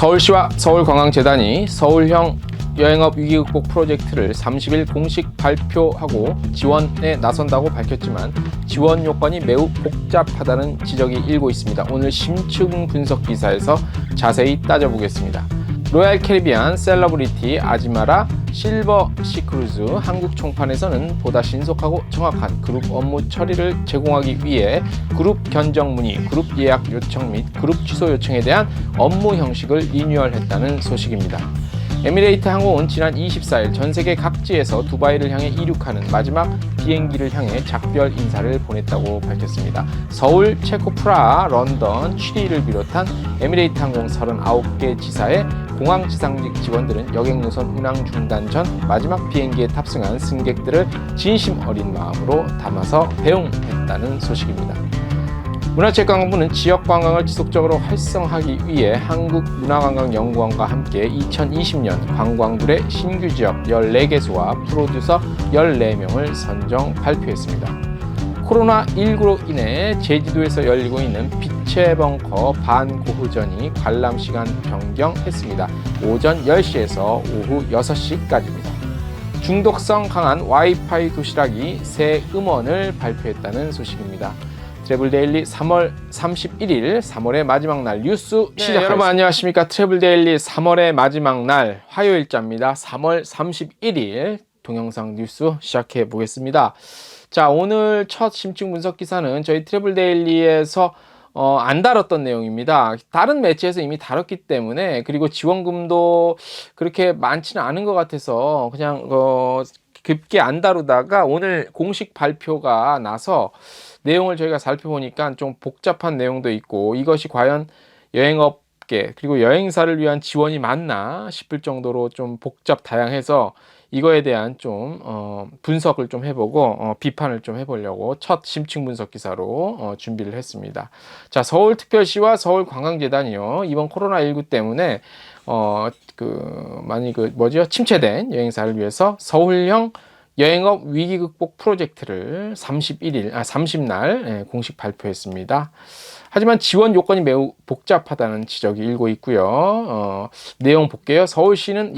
서울시와 서울관광재단이 서울형 여행업 위기 극복 프로젝트를 30일 공식 발표하고 지원에 나선다고 밝혔지만 지원 요건이 매우 복잡하다는 지적이 일고 있습니다. 오늘 심층 분석 기사에서 자세히 따져보겠습니다. 로얄 캐리비안 셀러브리티 아지마라 실버 시크루즈 한국 총판에서는 보다 신속하고 정확한 그룹 업무 처리를 제공하기 위해 그룹 견적 문의, 그룹 예약 요청 및 그룹 취소 요청에 대한 업무 형식을 리뉴얼했다는 소식입니다. 에미레이트 항공은 지난 24일 전 세계 각지에서 두바이를 향해 이륙하는 마지막 비행기를 향해 작별 인사를 보냈다고 밝혔습니다. 서울, 체코, 프라하, 런던, 취리를 비롯한 에미레이트 항공 39개 지사의 공항 지상직 직원들은 여객 노선 운항 중단 전 마지막 비행기에 탑승한 승객들을 진심 어린 마음으로 담아서 배웅했다는 소식입니다. 문화체육관광부는 지역관광을 지속적으로 활성화하기 위해 한국문화관광연구원과 함께 2020년 관광굴의 신규지역 14개소와 프로듀서 14명을 선정 발표했습니다. 코로나19로 인해 제주도에서 열리고 있는 빛의 벙커 반고흐전이 관람 시간 변경했습니다. 오전 10시에서 오후 6시까지입니다. 중독성 강한 와이파이 도시락이 새 음원을 발표했다는 소식입니다. 트래블데일리 3월 31일 3월의 마지막 날 뉴스 시작하겠습니다. 여러분 안녕하십니까. 트래블데일리 3월의 마지막 날 화요일자입니다. 3월 31일 동영상 뉴스 시작해 보겠습니다. 자, 오늘 첫 심층 분석 기사는 저희 트래블데일리에서 안 다뤘던 내용입니다. 다른 매체에서 이미 다뤘기 때문에, 그리고 지원금도 그렇게 많지는 않은 것 같아서 그냥 깊게 안 다루다가 오늘 공식 발표가 나서 내용을 저희가 살펴보니까 좀 복잡한 내용도 있고, 이것이 과연 여행업계 그리고 여행사를 위한 지원이 맞나 싶을 정도로 좀 복잡 다양해서 이거에 대한 좀 분석을 좀 해보고 비판을 좀 해보려고 첫 심층 분석 기사로 준비를 했습니다. 자, 서울특별시와 서울관광재단이요, 이번 코로나19 때문에 많이 침체된 여행사를 위해서 서울형 여행업 위기 극복 프로젝트를 30날 공식 발표했습니다. 하지만 지원 요건이 매우 복잡하다는 지적이 일고 있고요. 내용 볼게요. 서울시는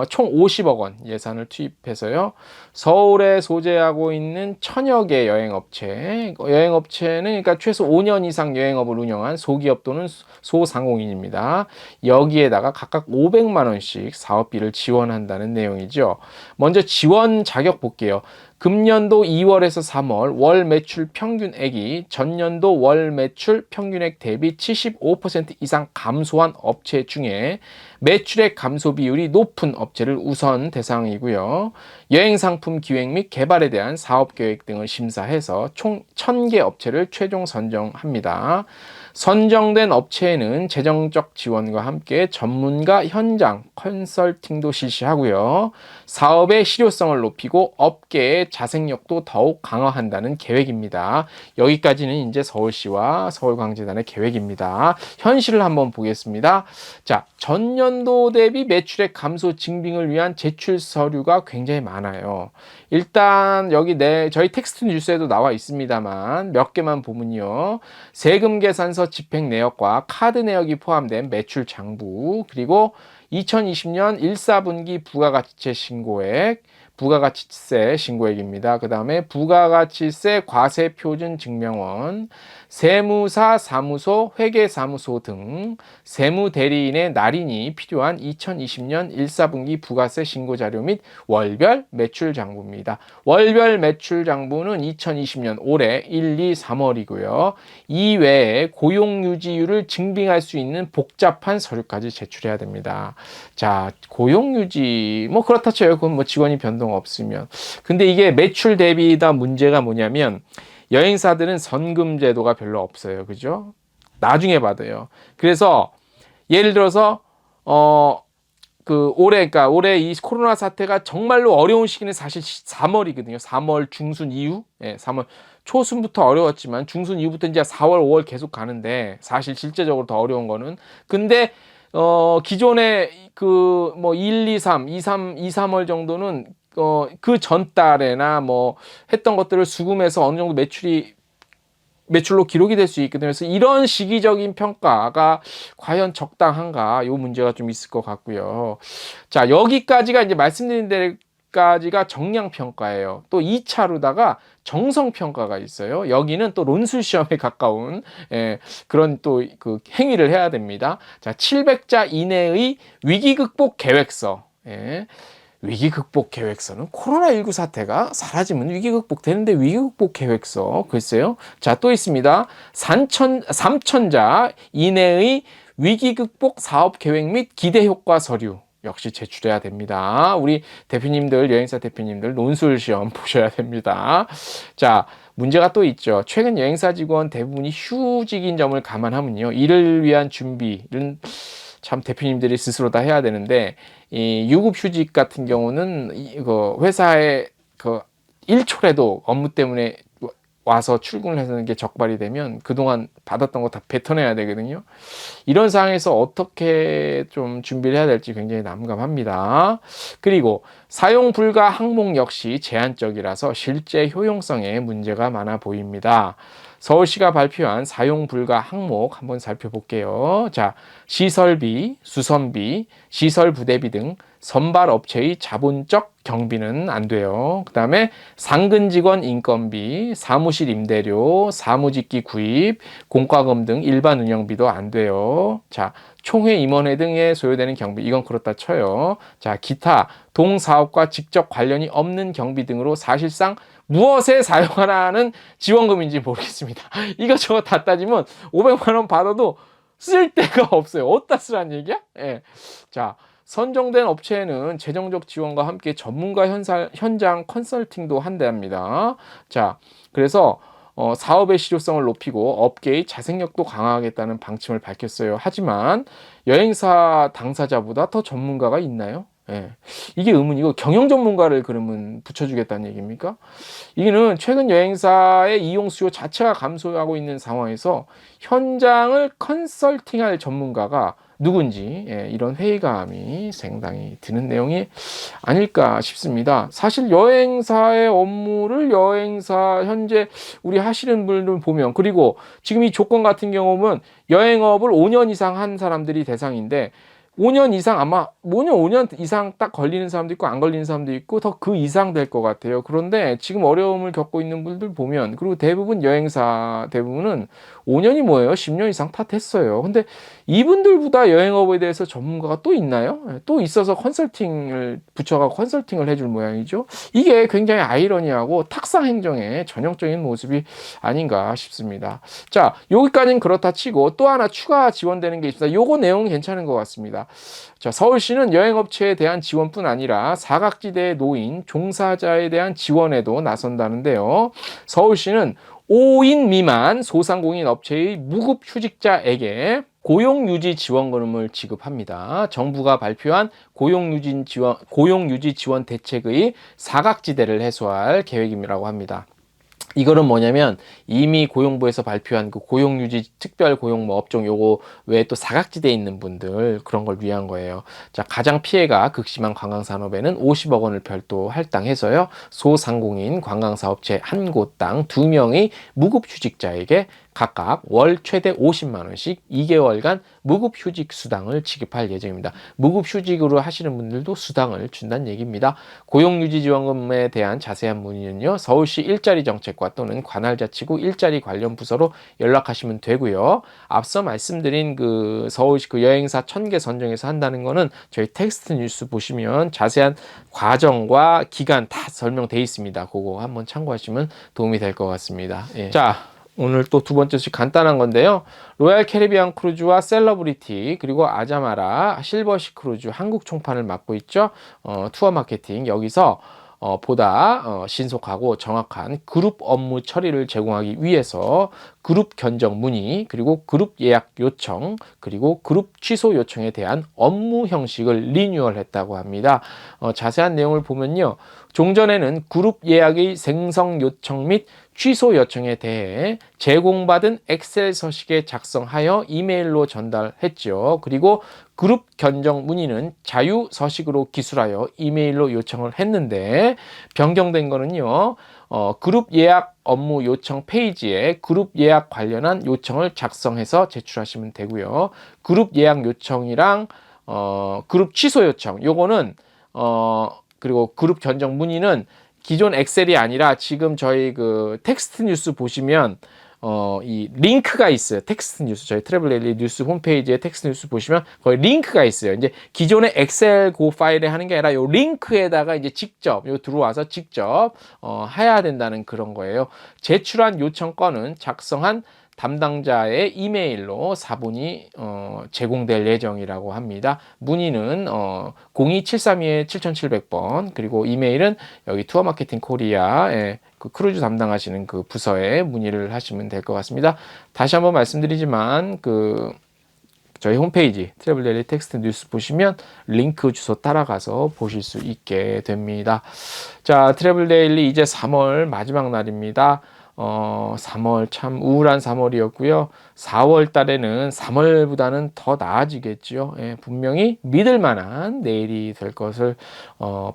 총 50억 원 예산을 투입해서요, 서울에 소재하고 있는 1000여 개 여행업체는 그러니까 최소 5년 이상 여행업을 운영한 소기업 또는 소상공인입니다. 여기에다가 각각 500만 원씩 사업비를 지원한다는 내용이죠. 먼저 지원 자격 볼게요. 금년도 2월에서 3월 월 매출 평균액이 전년도 월 매출 평균액 대비 75% 이상 감소한 업체 중에 매출액 감소 비율이 높은 업체를 우선 대상이고요. 여행상품 기획 및 개발에 대한 사업계획 등을 심사해서 총 1000개 업체를 최종 선정합니다. 선정된 업체에는 재정적 지원과 함께 전문가 현장 컨설팅도 실시하고요. 사업의 실효성을 높이고 업계의 자생력도 더욱 강화한다는 계획입니다. 여기까지는 이제 서울시와 서울광재단의 계획입니다. 현실을 한번 보겠습니다. 자, 전년도 대비 매출액 감소 증빙을 위한 제출 서류가 굉장히 많아요. 일단 여기 저희 텍스트 뉴스에도 나와 있습니다만 몇 개만 보면요, 세금 계산서 집행 내역과 카드 내역이 포함된 매출 장부, 그리고 2020년 1, 4분기 부가가치세 신고액, 부가가치세 신고액입니다. 그 다음에 부가가치세 과세표준 증명원, 세무사, 사무소, 회계사무소 등 세무대리인의 날인이 필요한 2020년 1, 4분기 부가세 신고자료 및 월별 매출장부입니다. 월별 매출장부는 2020년 올해 1, 2, 3월이고요. 이외에 고용유지율을 증빙할 수 있는 복잡한 서류까지 제출해야 됩니다. 자, 고용유지 그렇다 쳐요. 그건 직원이 변동 없으면. 근데 이게 매출 대비다 문제가 뭐냐면, 여행사들은 선금 제도가 별로 없어요. 그죠? 나중에 받아요. 그래서 예를 들어서 올해 이 코로나 사태가 정말로 어려운 시기는 사실 3월이거든요. 3월 중순 이후, 3월 초순부터 어려웠지만 중순 이후부터 이제 4월, 5월 계속 가는데, 사실 실제적으로 더 어려운 거는, 근데 기존에 1, 2, 3, 2, 3월 정도는 그 전달에나 했던 것들을 수금해서 어느 정도 매출이 매출로 기록이 될 수 있거든요. 그래서 이런 시기적인 평가가 과연 적당한가? 요 문제가 좀 있을 것 같고요. 자, 여기까지가 이제 말씀드린 데까지가 정량 평가예요. 또 2차로다가 정성 평가가 있어요. 여기는 또 논술 시험에 가까운 그런 또 그 행위를 해야 됩니다. 자, 700자 이내의 위기 극복 계획서. 위기 극복 계획서는 코로나19 사태가 사라지면 위기 극복되는데 위기 극복 계획서 글쎄요. 자, 또 있습니다. 3천자 이내의 위기 극복 사업 계획 및 기대 효과 서류 역시 제출해야 됩니다. 우리 대표님들, 여행사 대표님들 논술 시험 보셔야 됩니다. 자, 문제가 또 있죠. 최근 여행사 직원 대부분이 휴직인 점을 감안하면요. 이를 위한 준비는 참 대표님들이 스스로 다 해야 되는데, 이 유급 휴직 같은 경우는 그 회사에 그 1초라도 업무 때문에 와서 출근을 하는 게 적발이 되면 그동안 받았던 거 다 뱉어내야 되거든요. 이런 상황에서 어떻게 좀 준비를 해야 될지 굉장히 난감합니다. 그리고 사용 불가 항목 역시 제한적이라서 실제 효용성에 문제가 많아 보입니다. 서울시가 발표한 사용 불가 항목 한번 살펴볼게요. 자, 시설비, 수선비, 시설 부대비 등 선발 업체의 자본적 경비는 안 돼요. 그 다음에 상근 직원 인건비, 사무실 임대료, 사무직기 구입, 공과금 등 일반 운영비도 안 돼요. 자, 총회 임원회 등에 소요되는 경비, 이건 그렇다 쳐요. 자, 기타 동사업과 직접 관련이 없는 경비 등으로 사실상 무엇에 사용하라는 지원금인지 모르겠습니다. 이것저것 다 따지면 500만 원 받아도 쓸 데가 없어요. 어디다 쓰라는 얘기야? 예. 자, 선정된 업체에는 재정적 지원과 함께 전문가 현장 컨설팅도 한답니다. 자, 그래서 사업의 실효성을 높이고 업계의 자생력도 강화하겠다는 방침을 밝혔어요. 하지만 여행사 당사자보다 더 전문가가 있나요? 예. 이게 의문이고, 경영 전문가를 그러면 붙여주겠다는 얘기입니까? 이게는 최근 여행사의 이용 수요 자체가 감소하고 있는 상황에서 현장을 컨설팅할 전문가가 누군지, 이런 회의감이 상당히 드는 내용이 아닐까 싶습니다. 사실 여행사의 업무를 여행사 현재 우리 하시는 분들 보면, 그리고 지금 이 조건 같은 경우는 여행업을 5년 이상 한 사람들이 대상인데, 5년 이상, 아마 5년 이상 딱 걸리는 사람도 있고 안 걸리는 사람도 있고 더 그 이상 될 것 같아요. 그런데 지금 어려움을 겪고 있는 분들 보면, 그리고 대부분 여행사 대부분은 5년이 뭐예요? 10년 이상 다 됐어요. 근데 이분들보다 여행업에 대해서 전문가가 또 있나요? 또 있어서 컨설팅을 붙여가고 컨설팅을 해줄 모양이죠. 이게 굉장히 아이러니하고 탁상 행정의 전형적인 모습이 아닌가 싶습니다. 자, 여기까지는 그렇다 치고 또 하나 추가 지원되는 게 있습니다. 요거 내용은 괜찮은 것 같습니다. 자, 서울시는 여행업체에 대한 지원뿐 아니라 사각지대에 놓인 종사자에 대한 지원에도 나선다는데요. 서울시는 5인 미만 소상공인 업체의 무급 휴직자에게 고용유지 지원금을 지급합니다. 정부가 발표한 고용유지 지원 대책의 사각지대를 해소할 계획이라고 합니다. 이거는 뭐냐면 이미 고용부에서 발표한 그 고용유지 특별 고용 뭐 업종 요거 외에 또 사각지대에 있는 분들 그런 걸 위한 거예요. 자, 가장 피해가 극심한 관광산업에는 50억 원을 별도 할당해서요. 소상공인 관광사업체 한 곳당 2명의 무급휴직자에게 각각 월 최대 50만 원씩 2개월간 무급휴직 수당을 지급할 예정입니다. 무급휴직으로 하시는 분들도 수당을 준다는 얘기입니다. 고용유지지원금에 대한 자세한 문의는요. 서울시 일자리정책과 또는 관할자치구 일자리 관련 부서로 연락하시면 되고요. 앞서 말씀드린 그 서울시 그 여행사 1000개 선정해서 한다는 거는 저희 텍스트 뉴스 보시면 자세한 과정과 기간 다 설명되어 있습니다. 그거 한번 참고하시면 도움이 될 것 같습니다. 예. 자, 오늘 또 두 번째 소식 간단한 건데요. 로얄 캐리비안 크루즈와 셀러브리티 그리고 아자마라 실버시 크루즈 한국 총판을 맡고 있죠. 투어 마케팅 여기서 보다 신속하고 정확한 그룹 업무 처리를 제공하기 위해서 그룹 견적 문의 그리고 그룹 예약 요청 그리고 그룹 취소 요청에 대한 업무 형식을 리뉴얼했다고 합니다. 자세한 내용을 보면요. 종전에는 그룹 예약의 생성 요청 및 취소 요청에 대해 제공받은 엑셀 서식에 작성하여 이메일로 전달했죠. 그리고 그룹 견적 문의는 자유 서식으로 기술하여 이메일로 요청을 했는데 변경된 거는요. 그룹 예약 업무 요청 페이지에 그룹 예약 관련한 요청을 작성해서 제출하시면 되고요. 그룹 예약 요청이랑 그룹 취소 요청, 요거는 그리고 그룹 견적 문의는 기존 엑셀이 아니라 지금 저희 그 텍스트 뉴스 보시면 이 링크가 있어요. 텍스트 뉴스, 저희 트래블데일리 뉴스 홈페이지에 텍스트 뉴스 보시면 거기 링크가 있어요. 이제 기존의 엑셀 고 파일에 하는 게 아니라 요 링크에다가 이제 직접 요 들어와서 직접 해야 된다는 그런 거예요. 제출한 요청 건은 작성한 담당자의 이메일로 사본이 제공될 예정이라고 합니다. 문의는 02732-7700번, 그리고 이메일은 여기 투어마케팅 코리아에 그 크루즈 담당하시는 그 부서에 문의를 하시면 될 것 같습니다. 다시 한번 말씀드리지만 저희 홈페이지 트래블데일리 텍스트 뉴스 보시면 링크 주소 따라가서 보실 수 있게 됩니다. 자, 트래블데일리 이제 3월 마지막 날입니다. 3월 참 우울한 3월이었고요. 4월 달에는 3월보다는 더 나아지겠죠. 예, 분명히 믿을 만한 내일이 될 것을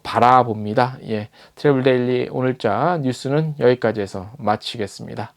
바라봅니다. 예, 트래블데일리 오늘자 뉴스는 여기까지 해서 마치겠습니다.